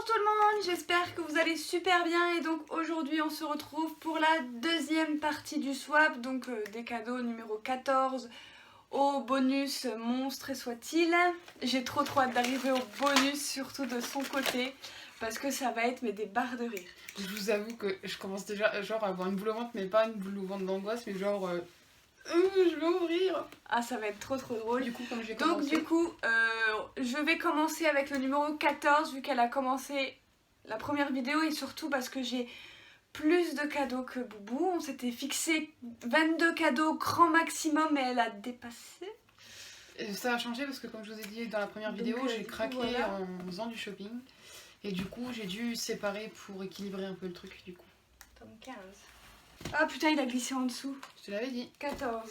tout le monde, j'espère que vous allez super bien et donc aujourd'hui on se retrouve pour la deuxième partie du swap, donc des cadeaux numéro 14 au bonus monstre et soit-il. J'ai trop hâte d'arriver au bonus, surtout de son côté, parce que ça va être mais des barres de rire. Je vous avoue que je commence déjà genre à avoir une boule au ventre, mais pas une boule au ventre d'angoisse, mais genre je vais ouvrir. Ah, ça va être trop drôle. Du coup, comme j'ai donc commencé... du coup, je vais commencer avec le numéro 14 vu qu'elle a commencé la première vidéo et surtout parce que j'ai plus de cadeaux que Boubou. On s'était fixé 22 cadeaux grand maximum et elle a dépassé. Et ça a changé parce que comme je vous ai dit dans la première Donc, vidéo, j'ai du coup, craqué voilà. en faisant du shopping. Et du coup, j'ai dû séparer pour équilibrer un peu le truc du coup. Tome 15. Ah putain, il a glissé en dessous. Je te l'avais dit. 14.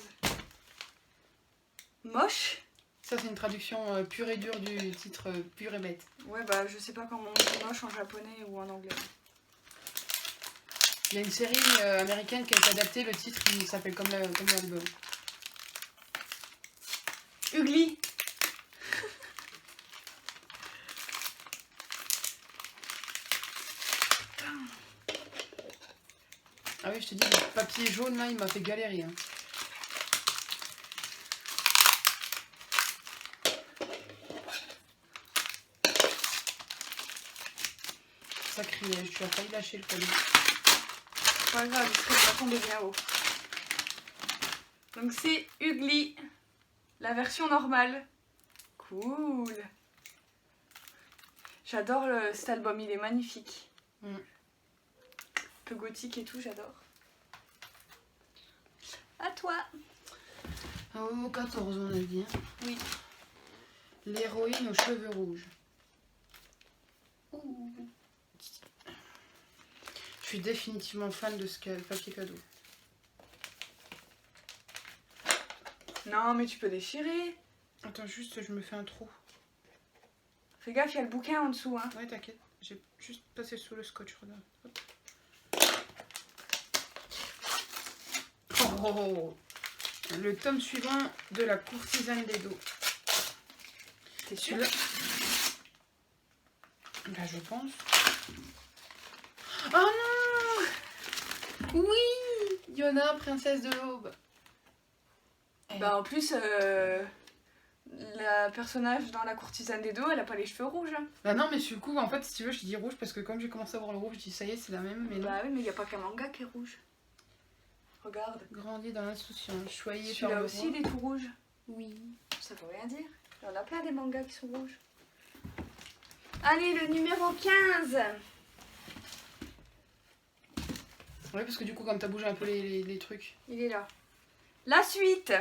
Moche. Ça, c'est une traduction pure et dure du titre pur et bête. Ouais, bah je sais pas comment on dit moche en japonais ou en anglais. Il y a une série américaine qui a été adaptée, le titre il s'appelle comme l'album. Ugly. Ah oui, je te dis, le papier jaune là, il m'a fait galérer. Hein. Sacrilège, tu as failli lâcher le cadeau. Pas grave, il serait pas tombé bien haut. Donc c'est Ugly, la version normale. Cool. J'adore cet album, il est magnifique. Un peu gothique et tout, j'adore. À toi. Oh, 14 on a dit. Hein. Oui. L'héroïne aux cheveux rouges. Ouh. Je suis définitivement fan de ce papier cadeau. Non, mais tu peux déchirer. Attends, juste, je me fais un trou. Fais gaffe, il y a le bouquin en dessous. Hein. Ouais, t'inquiète. J'ai juste passé sous le scotch, regarde. Hop. Oh, le tome suivant de la courtisane des dos. T'es sûr? Bah, je pense. Oh non! Oui! Yona, princesse de l'aube. Bah en plus, la personnage dans la courtisane des dos, elle a pas les cheveux rouges. Hein. Bah non, mais sur le coup, en fait, si tu veux, je dis rouge parce que comme j'ai commencé à voir le rouge, je dis ça y est, c'est la même, mais non. Bah oui, mais il n'y a pas qu'un manga qui est rouge. Regarde. Grandi dans l'insouciance, choyé par Celui-là le aussi, roi. il est tout rouge. Oui. Ça veut rien dire. Il y en a plein des mangas qui sont rouges. Allez, le numéro 15. Ouais, parce que du coup, comme t'as bougé un peu les trucs. Il est là. La suite.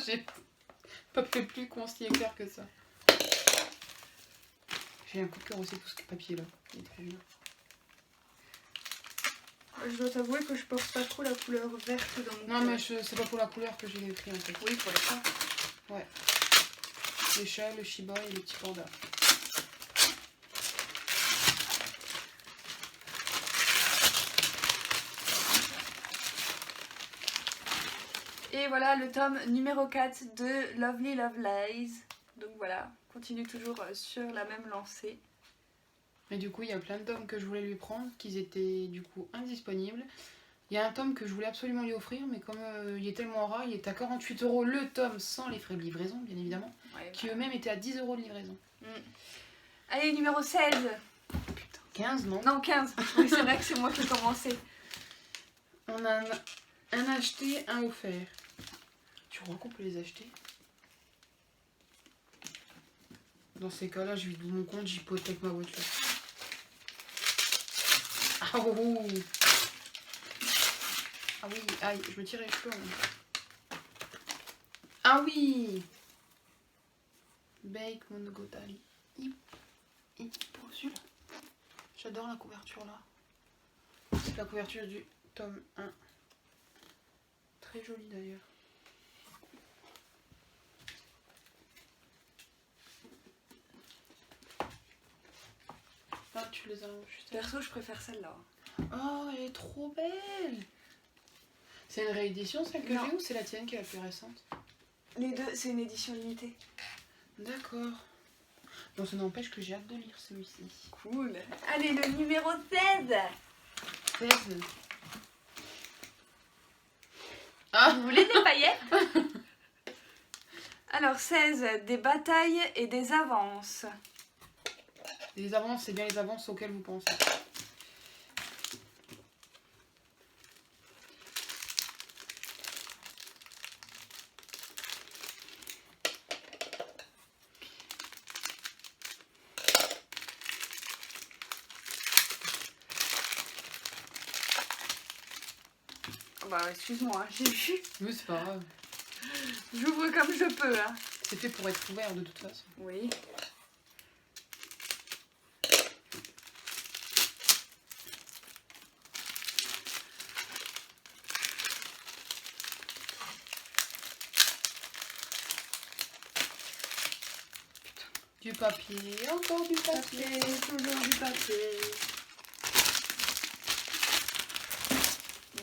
J'ai pas fait plus concis-éclair que ça. J'ai un coup de cœur aussi pour ce papier là. Il est trop bien. Je dois t'avouer que je porte pas trop la couleur verte dans mon Non, mais c'est pas pour la couleur que je l'ai pris en fait. Oui, pour les chats. Ouais. Les chats, le shiba et les petits pandas. Et voilà le tome numéro 4 de Lovely Lovelace. Donc voilà, continue toujours sur la même lancée. Et du coup, il y a plein de tomes que je voulais lui prendre, qui étaient du coup indisponibles. Il y a un tome que je voulais absolument lui offrir, mais comme il est tellement rare, il est à 48 € le tome sans les frais de livraison, bien évidemment, Ouais, qui eux-mêmes étaient à 10 € de livraison. Allez, numéro 16. Putain. 15, non? Non, 15. Oui, c'est vrai que c'est moi qui ai commencé. On a un acheté, un offert. Tu crois qu'on peut les acheter? Dans ces cas-là, je vide mon compte, j'hypothèque ma voiture. Ah, oh. Ah oui, aïe, je me tire les cheveux. Hein. Ah oui! Bake Monogatari. Il est beau celui-là. J'adore la couverture là. C'est la couverture du tome 1. Très jolie d'ailleurs. Ah, tu les as juste. Perso, je préfère celle-là. Oh, elle est trop belle! C'est une réédition celle que Non. j'ai ou c'est la tienne qui est la plus récente? Les deux, c'est une édition limitée. D'accord. Bon, ça n'empêche que j'ai hâte de lire celui-ci. Cool. Allez, le numéro 16. 16. Ah, Vous voulez des paillettes? Alors 16, des batailles et des avances. les avances, c'est bien les avances auxquelles vous pensez. Bah excuse-moi, j'ai vu. Mais c'est pas grave. J'ouvre comme je peux. Hein. C'est fait pour être ouvert de toute façon. Oui. Du papier, encore du papier. Toujours du papier.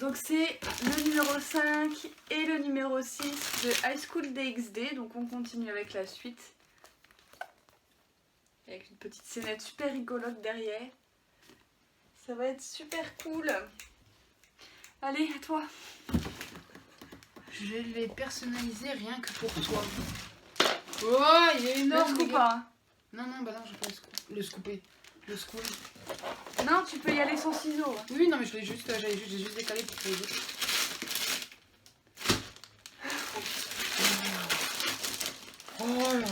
Donc c'est le numéro 5 et le numéro 6 de High School DxD. Donc on continue avec la suite. Avec une petite scénette super rigolote derrière. Ça va être super cool. Allez, à toi. Je l'ai personnalisé rien que pour toi. Oh, il est énorme. Le scoop, hein. Non, bah non, je peux le scooper. Le scoop. Non, tu peux y aller sans ciseaux. Oui, non, mais j'ai juste décalé pour que les autres. Oh là là.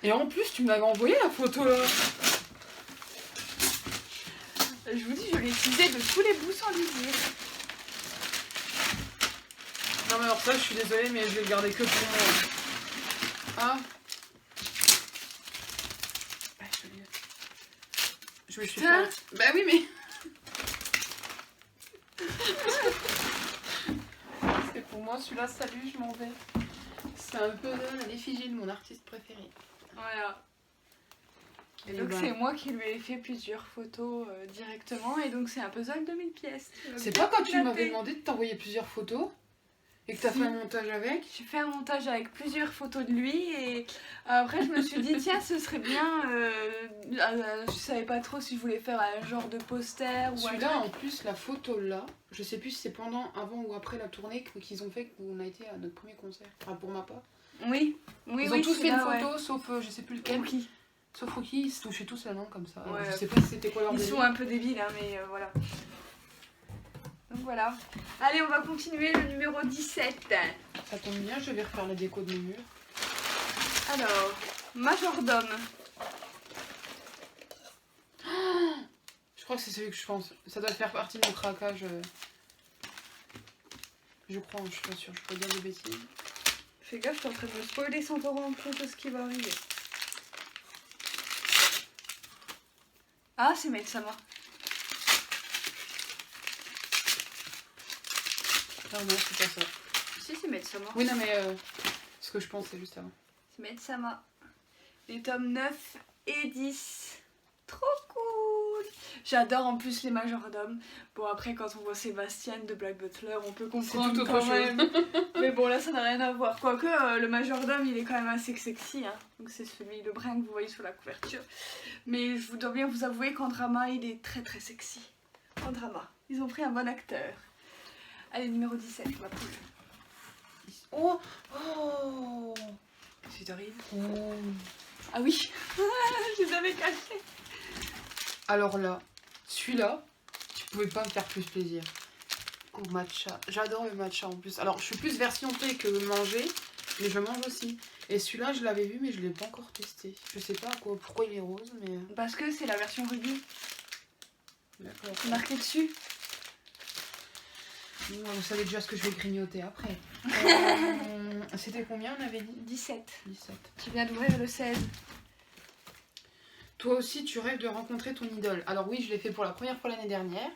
Et en plus, tu me l'avais envoyé la photo là. Je vous dis, je l'ai utilisé de tous les bouts sans lui dire. Non, mais alors ça, je suis désolée, mais je vais le garder que pour moi. Ah. Je vais Putain. Bah oui, mais. C'est pour moi, celui-là, salut, je m'en vais. C'est un peu l'effigie de mon artiste préféré. Voilà. Et Et donc ben, c'est moi qui lui ai fait plusieurs photos directement. Et donc c'est un puzzle de 1000 pièces. c'est pas quand tu m'avais demandé de t'envoyer plusieurs photos et que t'as Si. fait un montage avec? J'ai fait un montage avec plusieurs photos de lui. Et après je me suis dit tiens ce serait bien. Je savais pas trop si je voulais faire un genre de poster ou un Celui-là, en truc. plus, la photo là, je sais plus si c'est pendant, avant ou après la tournée qu'ils ont fait qu'on a été à notre premier concert. Enfin, pour ma part. Oui. Oui, Ils oui, ont tous c'est fait une là, ouais. photo, sauf je sais plus lequel. Qui Sauf Rocky, ils se touchaient tous la langue comme ça. Ouais. Je sais pas si c'était quoi leur Ils délire. sont un peu débiles, hein, mais voilà. Donc voilà. Allez, on va continuer le numéro 17. Ça tombe bien, je vais refaire la déco de mes murs. Alors, majordome. Je crois que c'est celui que je pense. Ça doit faire partie de mon craquage. Je crois, je suis pas sûre, je peux dire des bêtises. Fais gaffe, je suis en train de me spoiler sans te rendre compte de ce qui va arriver. Ah, c'est Maid-sama. Non, non, c'est pas ça. Si, c'est Maid-sama. Oui, non, mais ce que je pense, c'est juste avant. C'est Maid-sama. Les tomes 9 et 10. Trop cool. J'adore en plus les majordomes. Bon, après, quand on voit Sébastien de Black Butler, on peut comprendre tout autre quand chose. même. Mais bon, là, ça n'a rien à voir. Quoique, le majordome, il est quand même assez sexy. Hein. Donc, c'est celui, le brun que vous voyez sur la couverture. Mais je vous dois bien vous avouer qu'en drama, il est très très sexy. En drama. Ils ont pris un bon acteur. Allez, numéro 17, ma poule. Oh, oh, Qu'est-ce qui t'arrive? oh. Ah oui. Je les avais cachés. Alors là, celui-là, tu pouvais pas me faire plus plaisir. Oh, matcha. J'adore le matcha en plus. Alors, je suis plus version thé que manger, mais je mange aussi. Et celui-là, je l'avais vu, mais je l'ai pas encore testé. Je sais pas pourquoi il est rose, mais... Parce que c'est la version rubis. D'accord. Marqué dessus. Vous savez déjà ce que je vais grignoter après. C'était combien, on avait dit? 17. 17. Tu viens d'ouvrir le 16. Toi aussi, tu rêves de rencontrer ton idole. Alors oui, je l'ai fait pour la première fois l'année dernière.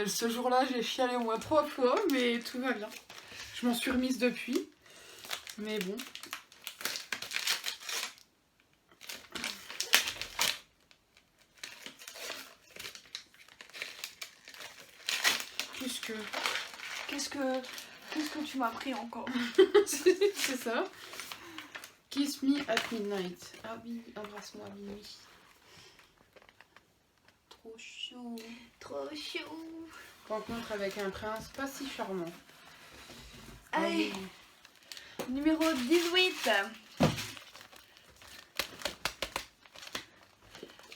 Ce jour-là, j'ai chialé au moins 3 fois, mais tout va bien. Je m'en suis remise depuis. Mais bon. Qu'est-ce que tu m'as pris encore? C'est ça. Kiss Me at Midnight. Ah oui, embrasse-moi à minuit. Trop chaud. Trop chaud. Rencontre avec un prince pas si charmant. Allez, numéro 18.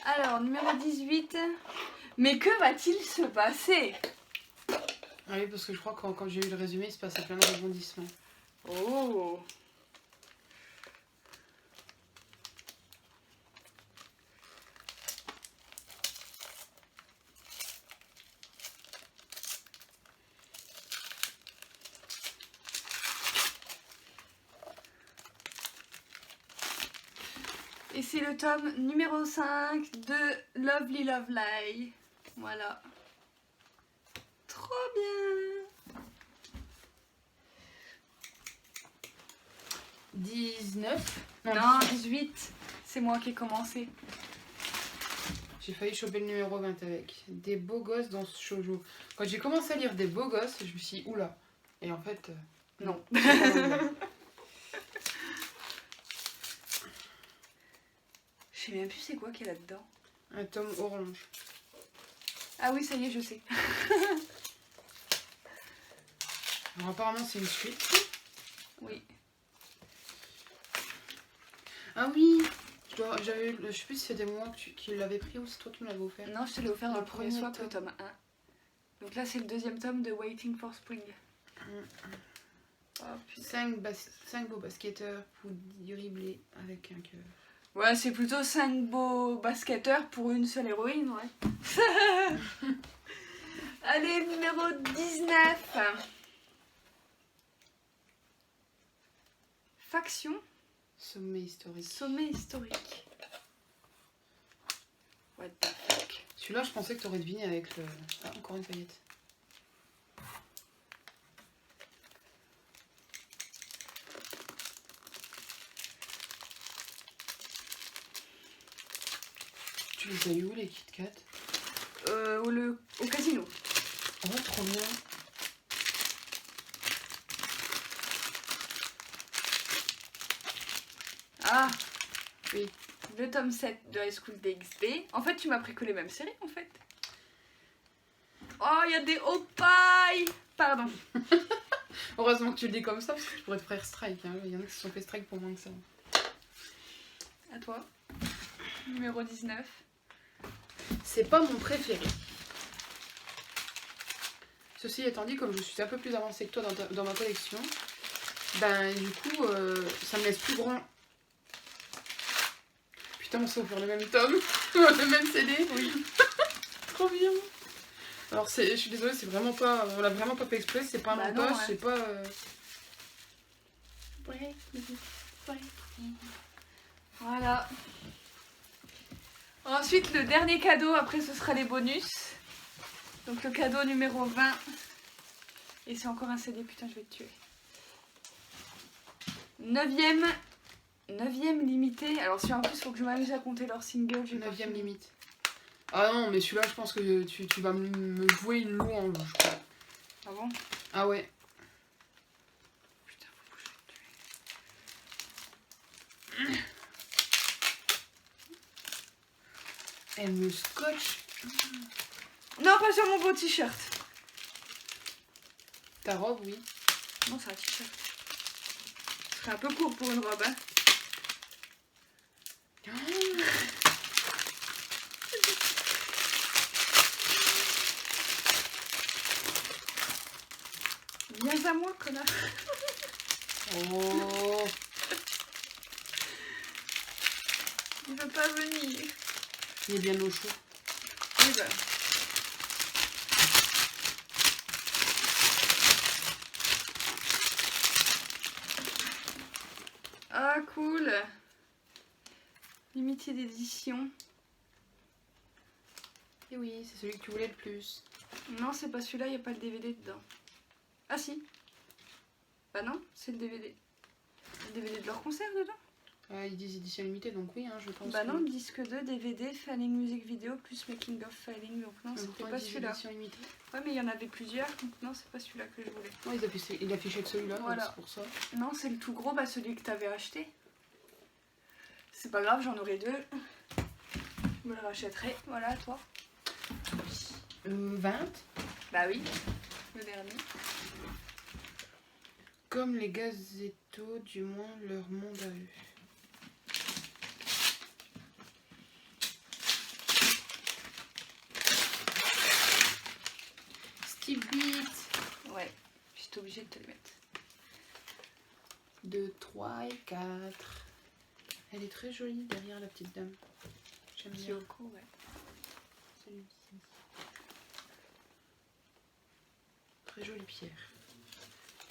Alors, numéro 18. Mais que va-t-il se passer? Ah oui, parce que je crois que quand j'ai eu le résumé, il se passait plein de rebondissements. Oh. Et c'est le tome numéro 5 de Lovely Lovely. Voilà. Trop bien. 19. Non, 18. C'est moi qui ai commencé. J'ai failli choper le numéro 20 avec. Des beaux gosses dans ce shoujo. Quand j'ai commencé à lire des beaux gosses, je me suis dit, oula. Et en fait, Non. c'est pas mal. Je sais même plus c'est quoi qu'il y a là-dedans. Un tome orange. Ah oui, ça y est, je sais. Alors apparemment c'est une suite. Oui. Ah oui, je sais plus si c'était moi qui l'avais pris ou c'est toi qui me l'avais offert. Non, je te l'ai offert dans Le le premier premier swap, le tome. tome 1. Donc là, c'est le deuxième tome de Waiting for Spring. Oh, putain. 5 beaux basketteurs pour dribbler avec un cœur. Ouais, c'est plutôt 5 beaux basketteurs pour une seule héroïne, ouais. Allez, numéro 19. Faction, Sommet historique. sommet historique. What the fuck. Celui-là, je pensais que tu aurais deviné avec le. Ah, encore une paillette. Tu les as eu où les Kit Kat? Au casino. Oh, trop bien. Ah, Oui. le tome 7 de High School DxD. En fait, tu m'as pris que les mêmes séries, en fait. Oh, il y a des opailles. Pardon. Heureusement que tu le dis comme ça parce que tu pourrais te faire strike. Hein. Il y en a qui se sont fait strike pour moins que ça. À toi. Numéro 19. C'est pas mon préféré. Ceci étant dit, comme je suis un peu plus avancée que toi dans ma collection, ben du coup, ça me laisse plus grand. Putain, on s'est offert le même tome, le même CD. Oui. Trop bien. Alors, je suis désolée, c'est vraiment pas. On l'a vraiment pas fait exprès, c'est pas un Bah non, montage, ouais. c'est pas. Voilà. Ensuite, le dernier cadeau, après ce sera les bonus. Donc le cadeau numéro 20. Et c'est encore un CD, putain, je vais te tuer. 9ème limité. Alors si en plus, il faut que je m'amuse à compter leurs singles. j'ai pas 9ème fini. limite. Ah non, mais celui-là, je pense que tu vas me vouer une louange, je crois. Ah bon? Ah ouais. Putain, faut que je te tue. Elle me scotche. Non, pas sur mon beau t-shirt. Ta robe, oui. Non, c'est un t-shirt. Ce serait un peu court pour une robe, hein. Viens à moi, connard. Oh. Il veut pas venir. Il est bien au chaud. Oui, bah. Ah, cool. Limité d'édition. Et oui, c'est celui que tu voulais le plus. Non, c'est pas celui-là, il n'y a pas le DVD dedans. Ah si. Bah non, c'est le DVD. Le DVD de leur concert dedans. Ah, ils disent édition limitée, donc oui, hein, je pense. Bah que... non, disque 2, DVD, filing music vidéo, plus making of filing. Donc non, Mais c'était pourtant, pas ils disent celui-là. édition limitée. Ouais, mais il y en avait plusieurs, donc non, c'est pas celui-là que je voulais. Non, il affichait que celui-là, Voilà. donc c'est pour ça. Non, c'est le tout gros, bah celui que t'avais acheté. C'est pas grave, j'en aurai 2. Je me le rachèterai. Voilà, toi. 20. Bah oui, le dernier. Comme les gazétos, du moins leur monde à eux. Steve Beat. Ouais, j'étais obligée de te le mettre. 2, 3 et 4. Elle est très jolie derrière la petite dame. J'aime bien. Kyoko, ouais. Celui-ci. Très jolie pierre.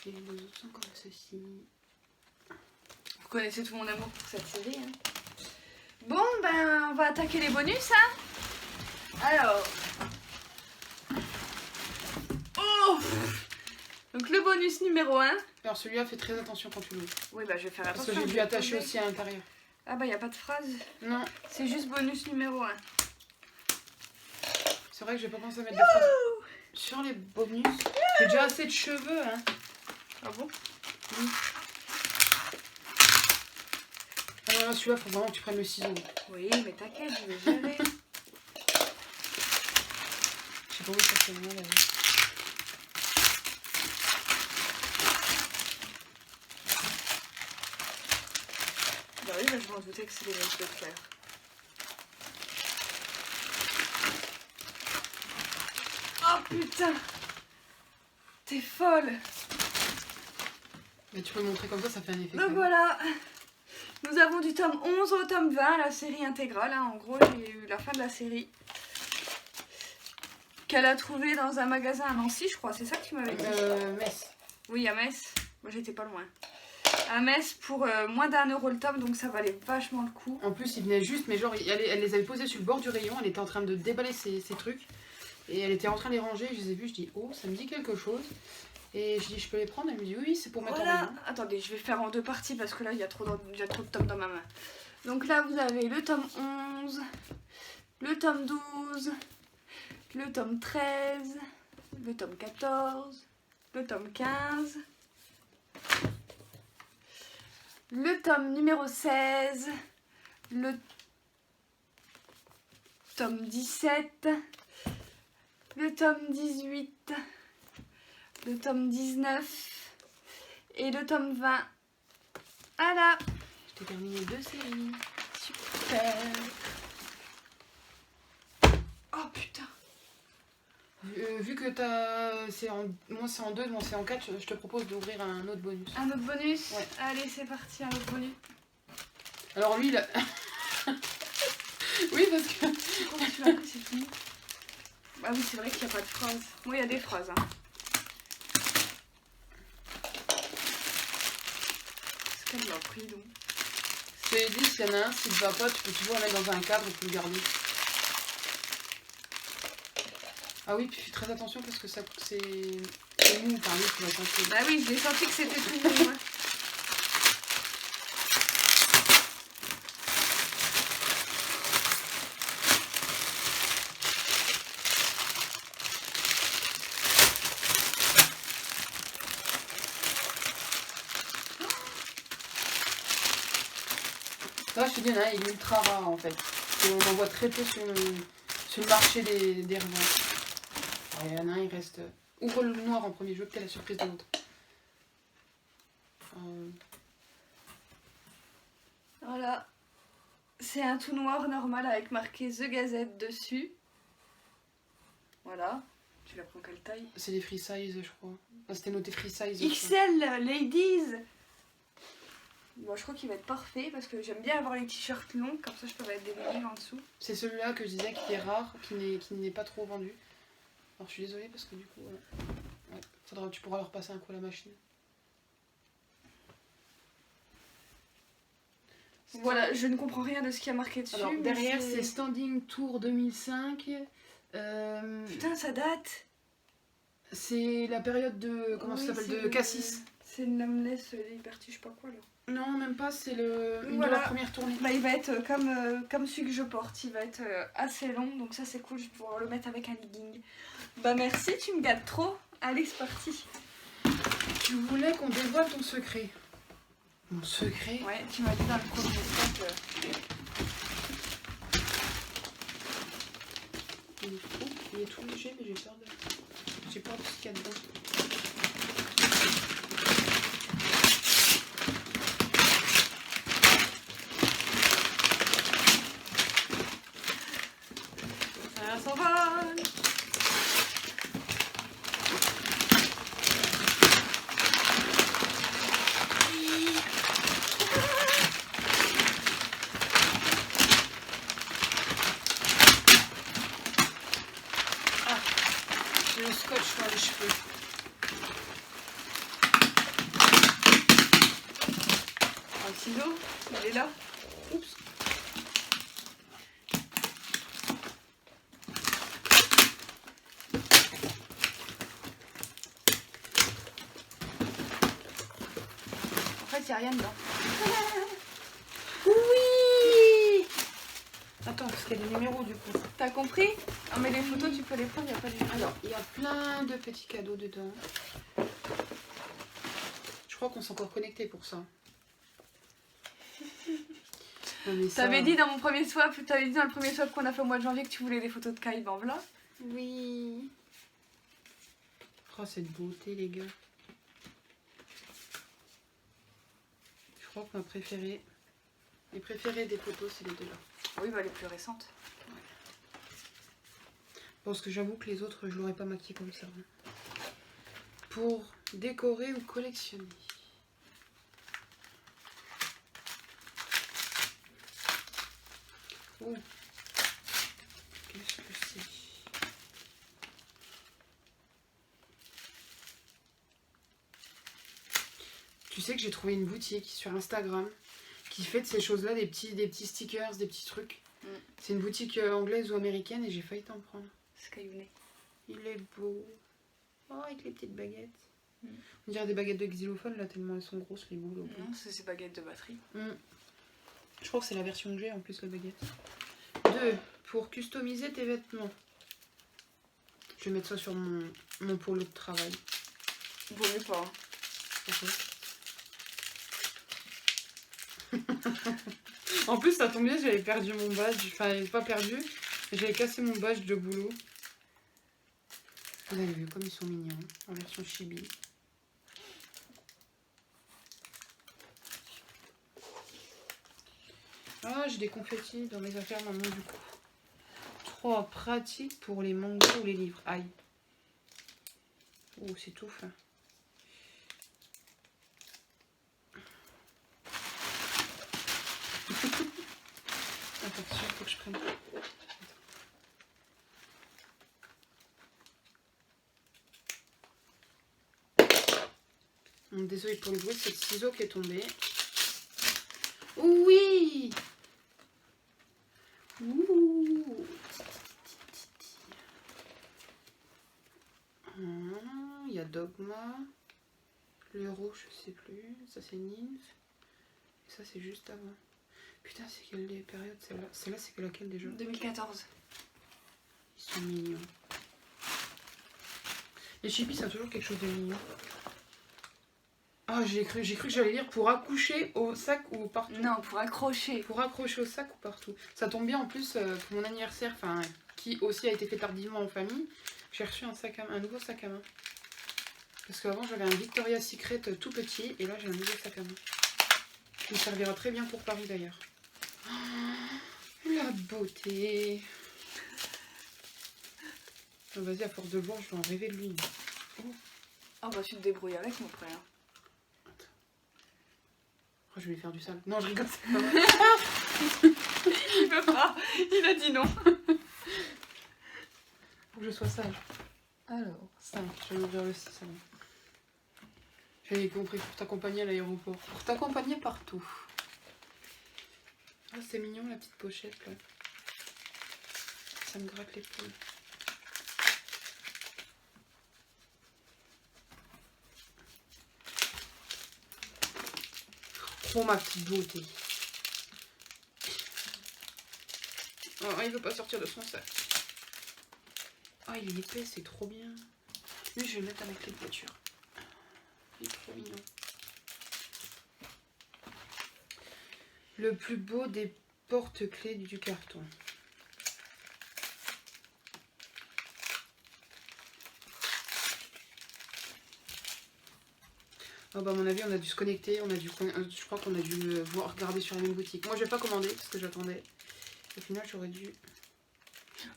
Et les autres sont comme ceci. Vous connaissez tout mon amour pour cette série. Hein. Bon, ben, on va attaquer les bonus, hein. Alors. Oh. Donc le bonus numéro 1. Alors celui-là, fais très attention quand tu l'ouvres. Oui, bah je vais faire Parce attention. que j'ai dû attacher aussi à l'intérieur. Ah bah, il n'y a pas de phrase. Non, C'est juste bonus numéro 1. c'est vrai que j'ai pas pensé à mettre des phrases sur les bonus. J'ai déjà assez de cheveux, hein. Ah bon? Oui. Alors là, celui-là, faut vraiment que tu prennes le ciseau. Oui, mais t'inquiète, je vais gérer. Je sais pas où ça fait moi, là. Bah oui, bah je m'en doutais que c'était les cheveux de faire. Oh putain! T'es folle! Mais tu peux le montrer comme ça fait un effet. Donc voilà, nous avons du tome 11 au tome 20, la série intégrale. Hein. En gros, j'ai eu la fin de la série. Qu'elle a trouvé dans un magasin à Nancy, je crois. C'est ça que tu m'avais dit? Metz. Oui, à Metz. Moi, j'étais pas loin. À Metz pour moins d'1 € le tome, donc ça valait vachement le coup. En plus, il venait juste, mais genre, elle les avait posés sur le bord du rayon. Elle était en train de déballer ses trucs. Et elle était en train de les ranger. Je les ai vus, je dis, oh, ça me dit quelque chose. Et je dis, je peux les prendre? Elle me dit, oui, c'est pour mettre en rayon. Attendez, je vais faire en 2 parties parce que là, il y a trop de tomes dans ma main. Donc là, vous avez le tome 11, le tome 12, le tome 13, le tome 14, le tome 15, le tome numéro 16, le tome 17, le tome 18, le tome 19 et le tome 20. Voilà. Je t'ai terminé 2 séries. Super. Oh putain. Vu que moi c'est en 2, moi c'est en 4, je te propose d'ouvrir un autre bonus. Un autre bonus? Ouais. Allez, c'est parti, un autre bonus. Alors lui, il a... oui, parce que... Comment tu l'as pris, c'est fini? Ah oui, c'est vrai qu'il n'y a pas de phrase. Moi, il y a des phrases. Hein. Qu'est-ce qu'elle m'a pris, donc? Je te dis, s'il y en a un, s'il ne va pas, tu peux toujours le mettre dans un cadre et puis le garder. Ah oui, puis fais très attention parce que c'est mou, par lui, tu vas sentir. Bah oui, j'ai senti que c'était tout mou. Hein. Ça, je te dis, il y en a un, il est ultra rare en fait. Et on en voit très peu sur le marché des reventes. Il y en a un, il reste... Ouvre le noir en premier, je veux que tu aies la surprise de l'autre. Voilà. C'est un tout noir normal avec marqué The Gazette dessus. Voilà. Tu la prends quelle taille? C'est des free size, je crois. Enfin, c'était noté free size. XL, ladies. Bon, je crois qu'il va être parfait parce que j'aime bien avoir les t-shirts longs, comme ça je peux mettre des vinyles en dessous. C'est celui-là que je disais qui est rare, qui n'est pas trop vendu. Alors je suis désolée parce que du coup, ouais, tu pourras leur passer un coup à la machine. Voilà, je ne comprends rien de ce qu'il y a marqué dessus. Alors derrière c'est Standing Tour 2005. Putain, ça date. C'est la période de... Comment ça s'appelle? De Cassis. C'est une Nameless Liberty, je sais pas quoi là. Non, même pas, c'est une voilà. de la première tournée. Bah, il va être comme celui que je porte, il va être assez long, donc ça c'est cool, je vais pouvoir le mettre avec un legging. Bah merci, tu me gâtes trop. Allez, c'est parti. Tu voulais qu'on dévoile ton secret. Mon secret. Ouais, tu m'as dit dans le premier step. Il est tout léger, mais j'ai peur de ce qu'il y a dedans. Ça s'envole. J'ai le scotch dans les cheveux. Un ciseau, il est là. Oups. En fait, il n'y a rien dedans. Oui. Attends, parce qu'il y a des numéros du coup. T'as compris? Ah, mais les photos, tu peux les prendre, il n'y a pas de... Alors, il y a plein de petits cadeaux dedans. Je crois qu'on s'est encore connecté pour ça. T'avais dit dans le premier swap qu'on a fait au mois de janvier que tu voulais des photos de Kai, ben voilà. Oui. Oh, cette beauté, les gars. Je crois que mes préférés des photos, c'est les deux là. Oui, bah les plus récentes. Parce que j'avoue que les autres, je l'aurais pas maquillé comme ça. Pour décorer ou collectionner. Oh. Qu'est-ce que c'est? Tu sais que j'ai trouvé une boutique sur Instagram qui fait de ces choses-là des petits stickers, des petits trucs. C'est une boutique anglaise ou américaine et j'ai failli t'en prendre. Skyounet. Il est beau. Oh, avec les petites baguettes. On dirait des baguettes de xylophone là, tellement elles sont grosses les boules. Non, c'est ces baguettes de batterie. Je crois que c'est la version que j'ai en plus, la baguette. 2. Pour customiser tes vêtements. Je vais mettre ça sur mon polo de travail. Vaut mieux pas. Pourquoi? En plus, ça tombe bien, j'avais perdu mon badge. Enfin, pas perdu, mais j'avais cassé mon badge de boulot. Vous avez vu comme ils sont mignons, en version chibi. Ah, j'ai des confettis dans mes affaires maintenant du coup. 3. Pratique pour les mangas ou les livres. Aïe. Oh, c'est tout fin. Attention, faut que je prenne. Désolée pour le bruit, c'est le ciseau qui est tombé. Oui. Ouh. Il y a Dogma. Le rouge, je sais plus. Ça, c'est Nymph. Et ça, c'est juste avant. Putain, c'est quelle période celle-là? Celle-là, c'est laquelle déjà? 2014. Ils sont mignons. Les chippies, ça a toujours quelque chose de mignon. Ah, j'ai cru que j'allais dire pour accoucher au sac ou partout. Non, pour accrocher. Pour accrocher au sac ou partout. Ça tombe bien en plus pour mon anniversaire, enfin, qui aussi a été fait tardivement en famille. J'ai reçu un nouveau sac à main. Parce qu'avant j'avais un Victoria's Secret tout petit et là j'ai un nouveau sac à main. Qui me servira très bien pour Paris d'ailleurs. Oh, la beauté. Oh, vas-y, à force de le voir, je vais en rêver de lui. Oh. Ah bah tu te débrouilles avec mon frère. Oh, je vais lui faire du sale. Non, je rigole, c'est pas vrai. Il veut pas. Il a dit non. Faut que je sois sage. Alors, 5. Je vais ouvrir le 6. J'avais compris, pour t'accompagner à l'aéroport. Pour t'accompagner partout. Ah, c'est mignon la petite pochette là. Ça me gratte les poules. Oh, ma petite beauté. Oh, il veut pas sortir de son sac. Ah, il est épais, c'est trop bien. Lui, je vais le mettre à ma clé de voiture. Il est trop mignon. Le plus beau des porte-clés du carton. Oh bah à mon avis on a dû se connecter, je crois qu'on a dû regarder sur la même boutique. Moi je vais pas commander parce que j'attendais. Au final j'aurais dû...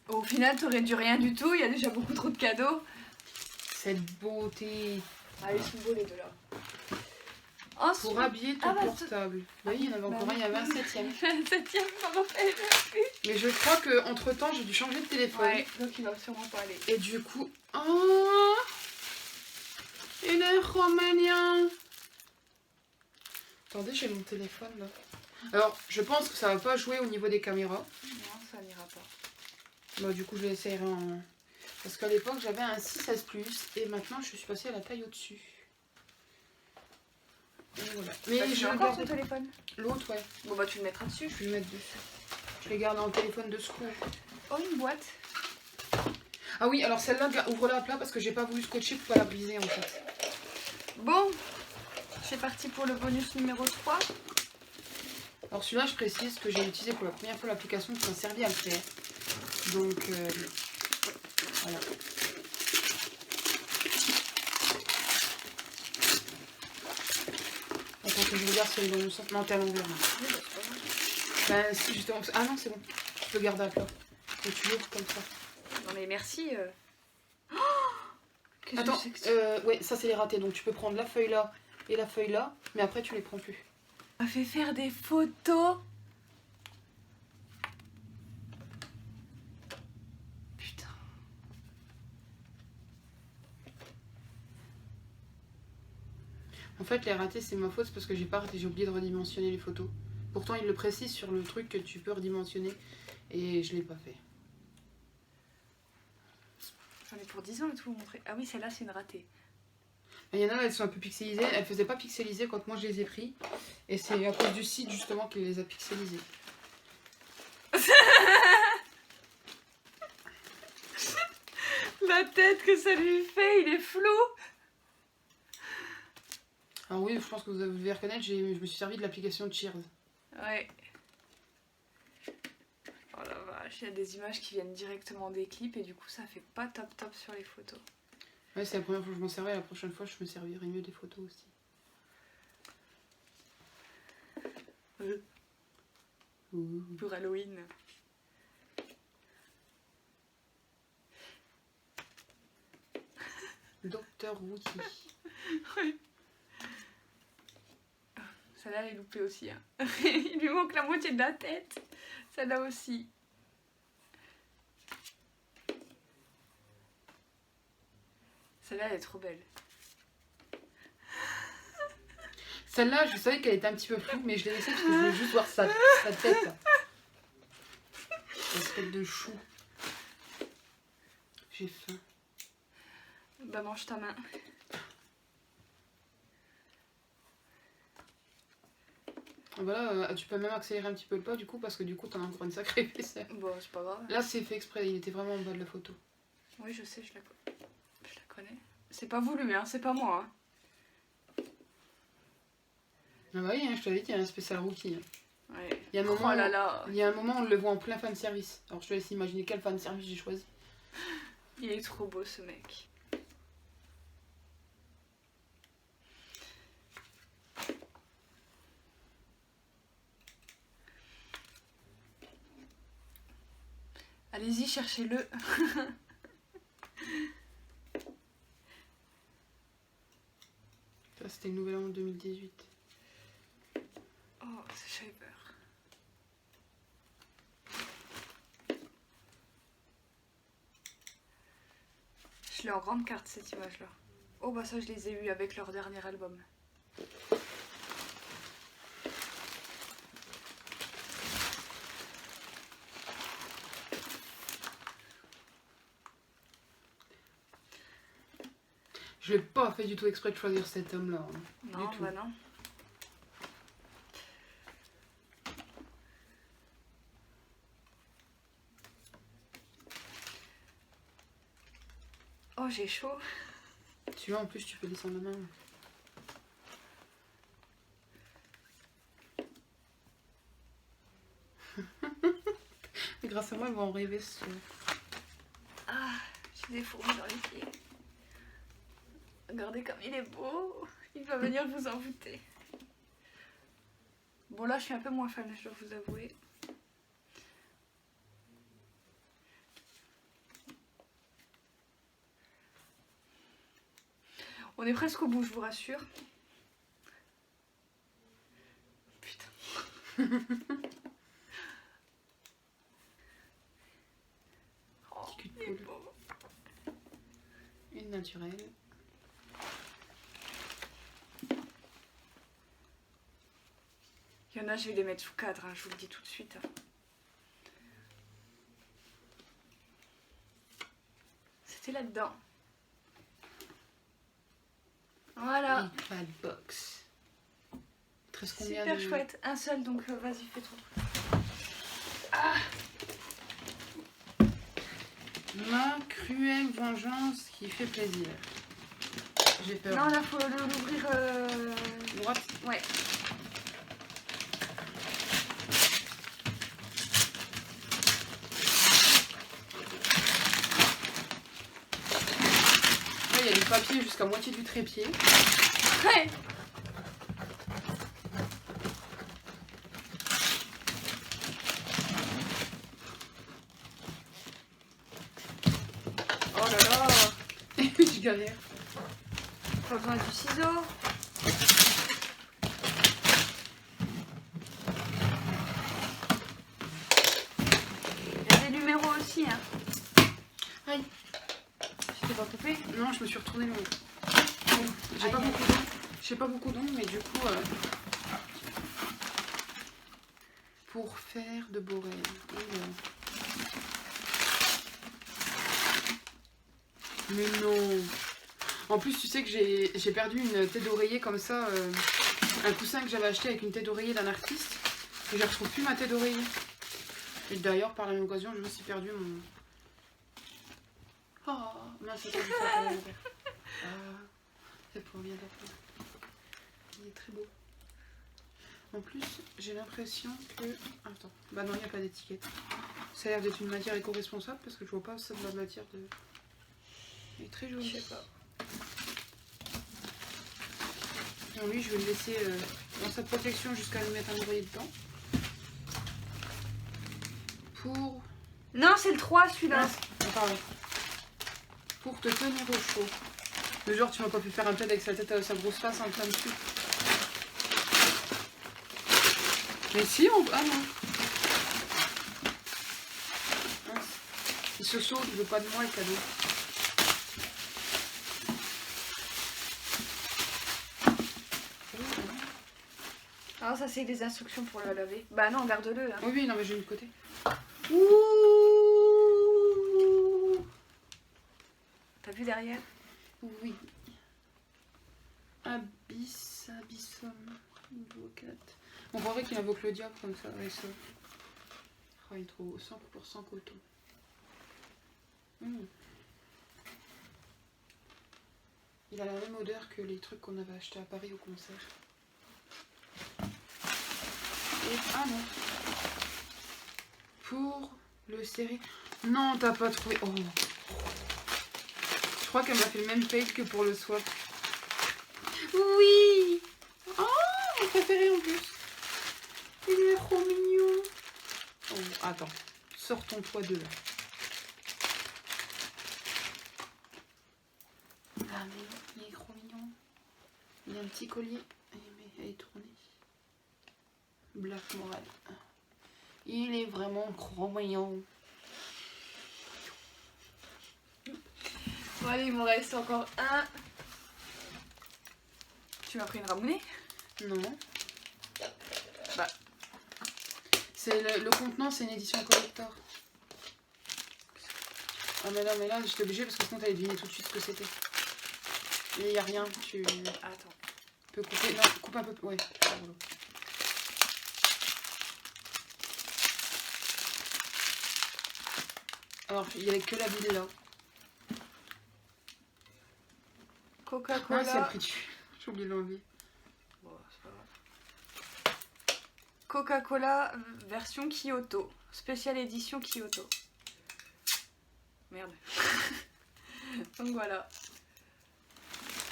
Au final t'aurais dû rien du tout, il y a déjà beaucoup trop de cadeaux. Cette beauté. Ah ils sont beaux les deux là. Ensuite... Pour habiller ton portable. Oui, il y en avait encore un, il y avait un 7ème. Un 7ème, ça m'en fait plus. Mais je crois que entre temps j'ai dû changer de téléphone. Ouais, donc il va sûrement pas aller. Et du coup... Oh, il est romanien. Attendez, j'ai mon téléphone là. Alors, je pense que ça va pas jouer au niveau des caméras. Non, ça n'ira pas. Bah, du coup, je l'essayerai en... Parce qu'à l'époque, j'avais un 6S Plus et maintenant, je suis passée à la taille au-dessus. Et voilà. Mais bah, je encore ton téléphone. L'autre, ouais. Bon bah tu le mettras dessus. Je vais le mettre dessus. Je les garde en téléphone de secours. Oh, une boîte. Ah oui, alors celle-là, ouvre-la à plat parce que j'ai pas voulu scotcher pour pas la briser en fait. Bon, c'est parti pour le bonus numéro 3. Alors celui-là, je précise que j'ai utilisé pour la première fois l'application qui m'a servi à le faire. Donc, voilà. Attends que je regarde si elle est dans le sens. Non, t'es à l'envers. Oui, bah, c'est pas grave. Bah si, justement. Ah non, c'est bon. Tu peux garder à plat. Et tu l'ouvres comme ça. Non mais merci. Attends, ouais, ça c'est les ratés. Donc tu peux prendre la feuille là et la feuille là, mais après tu les prends plus. On m'a fait faire des photos. Putain. En fait, les ratés c'est ma faute parce que j'ai pas arrêté, j'ai oublié de redimensionner les photos. Pourtant, il le précise sur le truc que tu peux redimensionner et je l'ai pas fait. J'en ai pour 10 ans et tout vous montrer. Ah oui, celle-là c'est une ratée. Il y en a, elles sont un peu pixelisées. Elles faisaient pas pixeliser quand moi je les ai pris. Et c'est à cause du site justement qui les a pixelisées. La tête que ça lui fait, il est flou. Alors oui, je pense que vous devez reconnaître, je me suis servi de l'application Cheers. Ouais. Oh la vache, il y a des images qui viennent directement des clips et du coup ça fait pas top top sur les photos. Ouais, c'est la première fois que je m'en servais, la prochaine fois je me servirai mieux des photos aussi. Pour Halloween. Docteur Wookie. Ouais. Celle-là elle est loupée aussi. Hein. Il lui manque la moitié de la tête. Celle-là aussi. Celle-là elle est trop belle. Celle-là, je savais qu'elle était un petit peu floue, mais je l'ai laissée parce que je voulais juste voir sa tête. Cette tête de chou. J'ai faim. Bah mange ta main. Voilà, tu peux même accélérer un petit peu le pas du coup, parce que du coup t'en as encore une sacrée épaisseur. Bon, c'est pas grave. Là c'est fait exprès, il était vraiment en bas de la photo. Oui, je sais, je la connais. C'est pas voulu, hein, c'est pas moi. Hein. Ah bah oui, hein, je t'avais dit, il y a un spécial rookie. Hein. Ouais. Il y a un moment, oh là là. Il y a un moment où on le voit en plein fan service. Alors je te laisse imaginer quel fan service j'ai choisi. Il est trop beau ce mec. Allez-y, cherchez-le. Ça c'était le nouvel an en 2018. Oh, c'est j'avais peur. Je l'ai en grande carte cette image-là. Oh bah ça je les ai eus avec leur dernier album. Je l'ai pas fait du tout exprès de choisir cet homme-là. Hein. Non, du tout. bah non. Oh, j'ai chaud. Tu vois, en plus, tu peux descendre la main. grâce à moi, ils vont en rêver ce soir. Ah, j'ai des fourmis dans les pieds. Regardez comme il est beau. Il va venir vous envoûter. Bon là, je suis un peu moins fan, je dois vous avouer. On est presque au bout, je vous rassure. Putain. Oh, Petit cul de il est poule. beau. Une naturelle. Il y en a, je vais les mettre sous cadre, hein, je vous le dis tout de suite. Hein. C'était là-dedans. Voilà. Bad box. Il te reste combien Super de... chouette. Un seul, donc vas-y, fais ton truc. Ah, Ma cruelle vengeance qui fait plaisir. J'ai peur. non, là, faut l'ouvrir. Droite. Ouais. Là, il y a du papier jusqu'à moitié du trépied. Ouais. Oh là là. Je galère. Pas besoin du ciseau. Il y a des numéros aussi, hein. Aïe. Je t'ai pas coupé. Non, je me suis retournée le J'ai Aïe. pas beaucoup d'ongles. J'ai pas beaucoup d'ongles, mais du coup... pour faire de beaux rêves. Mais non. En plus, tu sais que j'ai perdu une tête d'oreiller comme ça. Un coussin que j'avais acheté avec une tête d'oreiller d'un artiste. Et je retrouve plus ma tête d'oreiller. Et d'ailleurs, par la même occasion, j'ai aussi perdu mon... Oh, mince, c'est pas du tout à l'envers. Ah, c'est pour bien d'apprendre. Il est très beau. En plus, j'ai l'impression que... Attends, bah non, il n'y a pas d'étiquette. Ça a l'air d'être une matière éco-responsable parce que je vois pas ça de la matière de... Il est très joli. Je sais pas. Non, lui, je vais le laisser dans sa protection jusqu'à lui mettre un oreiller dedans. Pour... Non, c'est le 3 celui-là. Pardon. Pour te tenir au chaud. Le genre, tu m'as pas pu faire un plaid avec sa tête à sa grosse face en plein dessus. Mais si, on... Ah non. Mince. Il se sauve, il veut pas de moi, le cadeau. Alors ça c'est des instructions pour le laver. Bah non, garde-le. Hein. Oui, oui, non, mais j'ai mis de côté. Ouh. T'as vu derrière? Oui. Abyssum. Bocate. On croirait qu'il invoque le diable comme ça, avec ça. Oh, il est trop beau. 100% coton. Il a la même odeur que les trucs qu'on avait achetés à Paris au concert. Et... Ah non. Pour le serrer. Non, t'as pas trouvé. Oh. Je crois qu'elle m'a fait le même fail que pour le swap. Oui. Oh, mon préféré en plus. Il est trop mignon. Oh, attends. Sors ton toit de là. Ah mais il est trop mignon. Il a un petit collier. Mais elle est tournée. Black Moral. Il est vraiment trop mignon. Bon allez, il m'en reste encore un. Tu m'as pris une ramounée? Non. Bah. C'est le contenant, c'est une édition collector. Ah mais non, mais là j'étais obligée parce que sinon t'allais deviner tout de suite ce que c'était. Et il n'y a rien, tu Attends. peux couper. Non, coupe un peu. Ouais. Alors, il n'y avait que la bille là. Coca-Cola. Ah, c'est pris dessus. J'ai oublié de l'enlever. Bon, c'est pas grave. Coca-Cola version Kyoto. spéciale édition Kyoto. Merde. Donc voilà.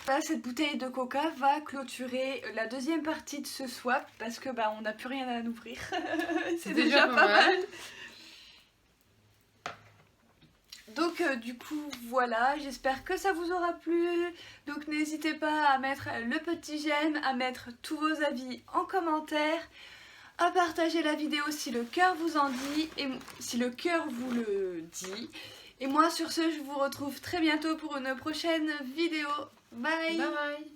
Là, cette bouteille de coca va clôturer la deuxième partie de ce swap parce que on n'a plus rien à en ouvrir. C'est déjà pas mal. Donc du coup voilà, j'espère que ça vous aura plu. Donc n'hésitez pas à mettre le petit j'aime, à mettre tous vos avis en commentaire, à partager la vidéo si le cœur vous en dit et si le cœur vous le dit. Et moi sur ce, je vous retrouve très bientôt pour une prochaine vidéo. Bye. Bye bye.